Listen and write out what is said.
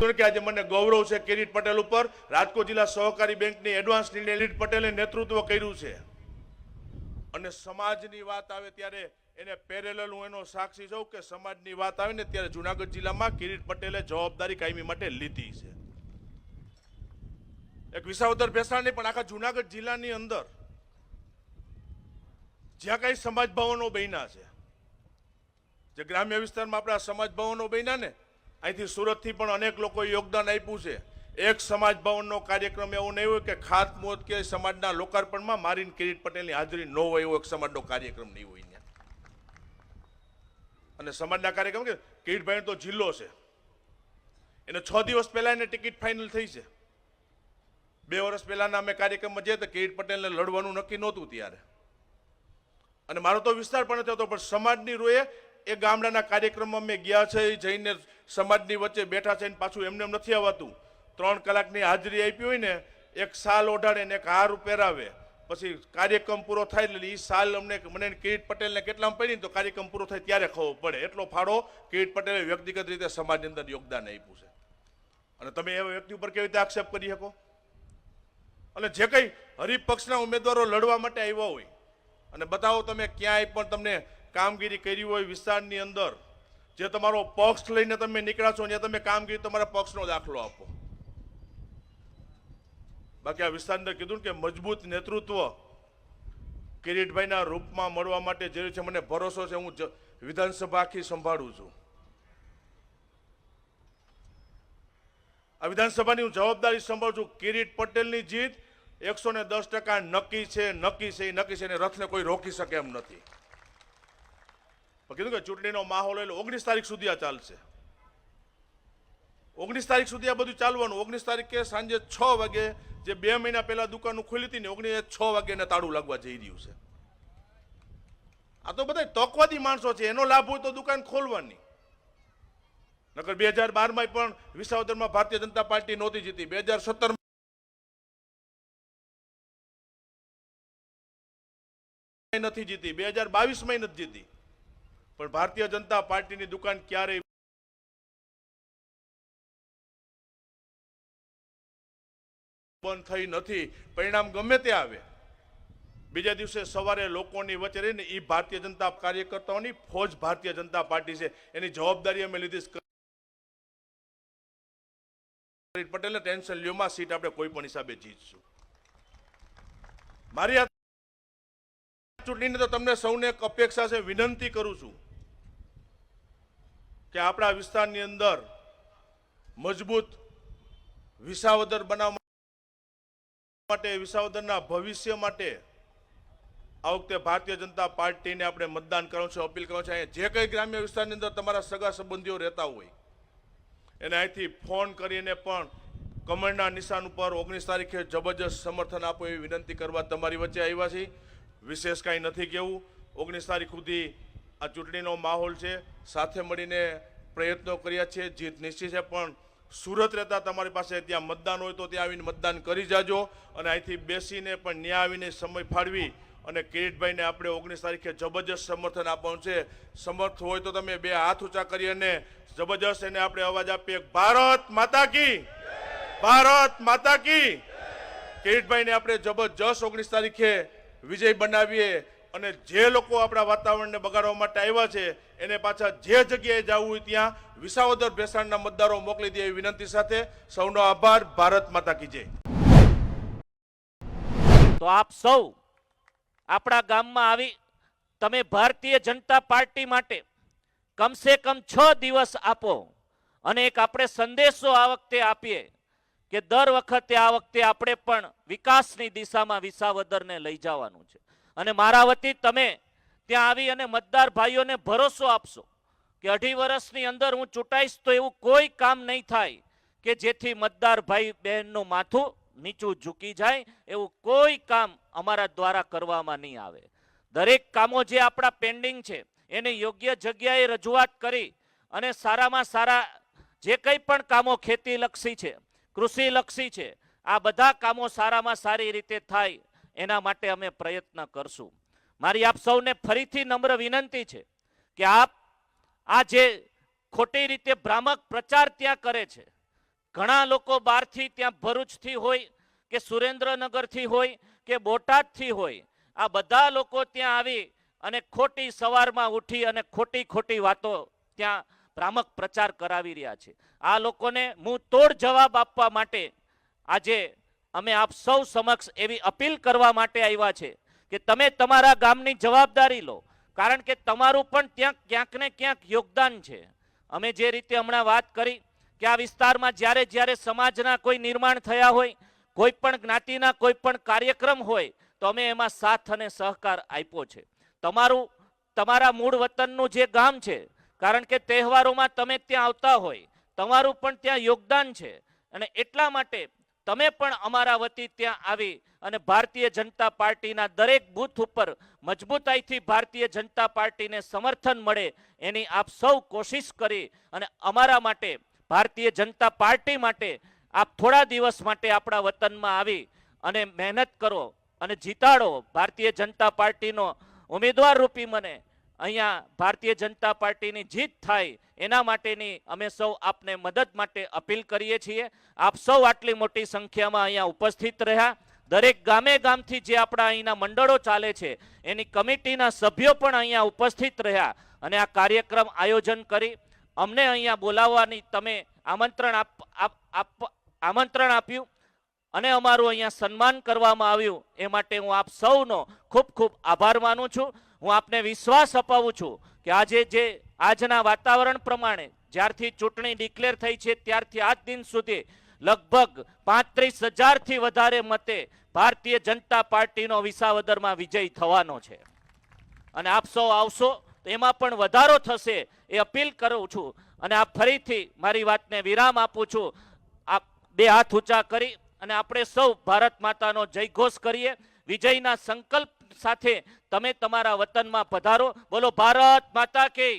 કીધું ને કે આજે મને ગૌરવ છે કિરીટ પટેલ ઉપર। રાજકોટ જિલ્લા સહકારી બેંકની એડવાન્સ નિર્ણય કિરીટ પટેલે નેતૃત્વ કર્યું છે અને સમાજની વાત આવે ત્યારે એને પેરેલલ હું એનો સાક્ષી છું કે સમાજની વાત આવે ને ત્યારે જુનાગઢ જિલ્લામાં કિરીટ પટેલે જવાબદારી કાયમી માટે લીધી છે। એક વિસાવદર ભેસાણ નહીં પણ આખા જુનાગઢ જિલ્લાની અંદર જ્યાં કઈ સમાજ ભવનો બન્યા છે, જે ગ્રામ્ય વિસ્તારમાં આપણા સમાજ ભવનો બન્યા ને, અહીંથી સુરતથી પણ અનેક લોકોએ યોગદાન આપ્યું છે। એક સમાજ ભવનનો કાર્યક્રમ એવો નહીં હોય કે ખાતમુહૂર્ત કે સમાજના લોકાર્પણમાં મારીને કિરીટ પટેલની હાજરી ન હોય એવો એક સમાજનો કાર્યક્રમ નહીં હોય ત્યાં। અને સમાજના કાર્યક્રમ કે કિરીટભાઈ તો જિલ્લો છે, એને 6 દિવસ પહેલા એને ટિકિટ ફાઇનલ થઈ છે। 2 વર્ષ પહેલાના અમે કાર્યક્રમમાં જઈએ તો કિરીટ પટેલને લડવાનું નક્કી નહોતું ત્યારે, અને મારો તો વિસ્તાર પણ નથી હોતો, પણ સમાજની રોએ એ ગામડાના કાર્યક્રમમાં અમે ગયા છે, જઈને સમાજની વચ્ચે બેઠા છે, પાછું એમને એમ નથી આવતું। 3 કલાકની હાજરી આપી હોય ને, એક સાલ ઓઢાડે ને એક હાર પહેરાવે, પછી કાર્યક્રમ પૂરો થાય એટલે એ સાલ મને કિરીટ પટેલને કેટલામાં પડી તો કાર્યક્રમ પૂરો થાય ત્યારે ખબર પડે, એટલો ફાળો કિરીટ પટેલે વ્યક્તિગત રીતે સમાજની અંદર યોગદાન આપ્યું છે। અને તમે એવા વ્યક્તિ ઉપર કેવી રીતે આક્ષેપ કરી શકો? અને જે કંઈ હરીફ પક્ષના ઉમેદવારો લડવા માટે આવ્યા હોય અને બતાવો તમે ક્યાંય પણ તમને કામગીરી કરી હોય વિસ્તારની અંદર, જે તમારો પક્ષ લઈને તમે નીકળ્યા છો ત્યાં તમે કામગીરી તમારા પક્ષનો દાખલો આપો। બાકી આ વિસ્તારની અંદર કીધું કે મજબૂત નેતૃત્વ કિરીટભાઈના રૂપમાં મળવા માટે જરૂર છે। મને ભરોસો છે, હું વિધાનસભા આખી સંભાળું છું। આ વિધાનસભાની હું જવાબદારી સંભાળું છું। કિરીટ પટેલની જીત 110% નક્કી છે, નક્કી છે, નક્કી છે, અને રથને કોઈ રોકી શકે એમ નથી। કીધું કે ચૂંટણીનો માહોલ એટલે 19 તારીખ સુધી આ ચાલશે। 19 તારીખ સુધી આ બધું ચાલવાનું। 19 તારીખે સાંજે 6 વાગે જે 2 મહિના પહેલા દુકાનો ખુલી હતી ને, 6 વાગે તાળું લાગવા જઈ રહ્યું છે। આ તો બધા તકવાદી માણસો છે, એનો લાભ હોય તો દુકાન ખોલવાની। નકર 2012માં પણ વિસાવદરમાં ભારતીય જનતા પાર્ટી નહોતી જીતી, 2017 નથી જીતી, 2022માં નથી જીતી, પણ ભારતીય જનતા પાર્ટીની દુકાન ક્યારેય બંધ થઈ નથી। પરિણામ ગમે તે આવે, બીજા દિવસે સવારે લોકોની વચ્ચે રહીને એ ભારતીય જનતા કાર્યકર્તાઓની ફોજ ભારતીય જનતા પાર્ટી છે, એની જવાબદારી અમે લીધી। પટેલને ટેન્શન લ્યોમાં સીટ આપણે કોઈ પણ હિસાબે જીતશું। મારી આ ચૂંટણીની તો તમને સૌને એક અપેક્ષા છે, વિનંતી કરું છું કે આપણા વિસ્તારની અંદર મજબૂત વિસાવદર બનાવવા માટે, વિસાવદરના ભવિષ્ય માટે આ વખતે ભારતીય જનતા પાર્ટીને આપણે મતદાન કરવાનું છે, અપીલ કરવાનું છે। જે કંઈ ગ્રામ્ય વિસ્તારની અંદર તમારા સગા સંબંધીઓ રહેતા હોય એને અહીંથી ફોન કરીને પણ કમળના નિશાન ઉપર 19 તારીખે જબરજસ્ત સમર્થન આપો એવી વિનંતી કરવા તમારી વચ્ચે આવ્યા છીએ। વિશેષ કાંઈ નથી કહેવું। 19 તારીખ સુધી આ ચૂંટણીનો માહોલ છે, સાથે મળીને પ્રયત્નો કર્યા છે, જીત નિશ્ચિત છે, પણ સુરત રહેતા તમારી પાસે ત્યાં મતદાન હોય તો ત્યાં આવીને મતદાન કરી જાજો, અને અહીંથી બેસીને પણ ન્યા આવીને સમય ફાળવી અને કિરીટભાઈને આપણે 19 તારીખે જબરજસ્ત સમર્થન આપવાનું છે। સમર્થ હોય તો તમે 2 હાથ ઊંચા કરી અને જબરજસ્ત એને આપણે અવાજ આપીએ, ભારત માતા કી, ભારત માતા કી। કિરીટભાઈને આપણે જબરજસ્ત 19 તારીખે વિજય બનાવીએ, અને જે લોકો આપણા વાતાવરણને બગાડવા માટે આવ્યા છે એને પાછા જે જગ્યાએ જવું હોય ત્યાં વિસાવદર ભેસાણના મતદારો મોકલી દે એવી વિનંતી સાથે સૌનો આભાર। ભારત માતા કી જય। તો આપ સૌ આપણા ગામમાં આવી તમે ભારતીય જનતા પાર્ટી માટે કમસે કમ 6 દિવસ આપો, અને એક આપણે સંદેશો આ વખતે આપીએ કે દર વખતે આ વખતે આપણે પણ વિકાસની દિશામાં વિસાવદરને લઈ જવાનું છે। અને મારા વતી તમે ત્યાં આવી અને મતદાર ભાઈઓને ભરોસો આપશો કે 2.5 વર્ષની અંદર હું ચૂંટાઈશ તો એવું કોઈ કામ નહીં થાય કે જેથી મતદાર ભાઈ બહેનનું માથું નીચું ઝૂકી જાય, એવું કોઈ કામ અમારા દ્વારા કરવામાં નહીં આવે। દરેક કામો જે આપણા પેન્ડિંગ છે એને યોગ્ય જગ્યાએ રજૂઆત કરી અને સારામાં સારા જે કંઈ પણ કામો ખેતીલક્ષી છે, કૃષિલક્ષી છે, આ બધા કામો સારામાં સારી રીતે થાય એના માટે અમે પ્રયત્ન કરશું। મારી આપ સૌને ફરીથી નમ્ર વિનંતી છે કે આપ આ જે ખોટી રીતે ભ્રામક પ્રચાર ત્યાં કરે છે ઘણા લોકો બહારથી ત્યાં ભરૂચથી હોય કે સુરેન્દ્રનગરથી હોય કે બોટાદથી હોય, આ બધા લોકો ત્યાં આવી અને ખોટી સવારમાં ઉઠી અને ખોટી ખોટી વાતો ત્યાં ભ્રામક પ્રચાર કરાવી રહ્યા છે. આ લોકોને મુંહ તોડ જવાબ આપવા માટે આજે અમે આપ સૌ સમક્ષ એવી અપીલ કરવા માટે આવ્યા છે કે તમે તમારા ગામની જવાબદારી લો, કારણ કે તમારું પણ ત્યાં ક્યાંક ને ક્યાંક યોગદાન છે. અમે જે રીતે હમણાં વાત કરી કે આ વિસ્તારમાં જ્યારે જ્યારે સમાજના કોઈ નિર્માણ થયા હોય, કોઈ પણ જ્ઞાતિના કોઈ પણ કાર્યક્રમ હોય તો અમે એમાં સાથ અને સહકાર આપ્યો છે. તમારા મૂળ વતનનું જે ગામ છે, કારણ કે તહેવારોમાં તમે ત્યાં આવતા હોય, તમારું પણ ત્યાં યોગદાન છે અને એટલા માટે તમે પણ અમારા વતી ત્યાં આવી અને ભારતીય જનતા પાર્ટીના દરેક બૂથ ઉપર મજબૂતાઈથી ભારતીય જનતા પાર્ટીને સમર્થન મળે એની આપ સૌ કોશિશ કરી અને અમારા માટે ભારતીય જનતા પાર્ટી માટે આપ થોડા દિવસ માટે આપણા વતનમાં આવી અને મહેનત કરો અને જીતાડો. ભારતીય જનતા પાર્ટીનો ઉમેદવાર રૂપી મને અહીંયા ભારતીય જનતા પાર્ટીની જીત થાય એના માટેની અમે સૌ આપને મદદ માટે અપીલ કરીએ છીએ. આપ સૌ આટલી મોટી સંખ્યામાં અહીંયા ઉપસ્થિત રહ્યા. દરેક ગામે ગામથી જે આપણા અહીંના મંડળો ચાલે છે એની કમિટીના સભ્યો પણ અહીંયા ઉપસ્થિત રહ્યા અને આ કાર્યક્રમ આયોજન કરી અમને અહીંયા બોલાવવાની તમે આમંત્રણ આપ્યું અને અમારું અહીંયા સન્માન કરવામાં આવ્યું એ માટે હું આપ સૌનો ખૂબ ખૂબ આભાર માનું છું. હું આપને વિશ્વાસ અપાવું છું કે આજના વાતાવરણ પ્રમાણે જ્યારથી ચૂંટણી ડિક્લેર થઈ છે ત્યારથી આજ દિન સુધી લગભગ 35,000થી વધારે મતે ભારતીય જનતા પાર્ટીનો વિસાવદરમાં વિજય થવાનો છે અને આપ સૌ આવશો તો એમાં પણ વધારો થશે એ અપીલ કરું છું. અને આ ફરીથી મારી વાતને વિરામ આપું છું. આપ બે હાથ ઊંચા કરી અને આપણે સૌ ભારત માતાનો જયઘોષ કરીએ. વિજયના સંકલ્પ સાથે તમે તમારા વતનમાં પધારો. બોલો ભારત માતા કી.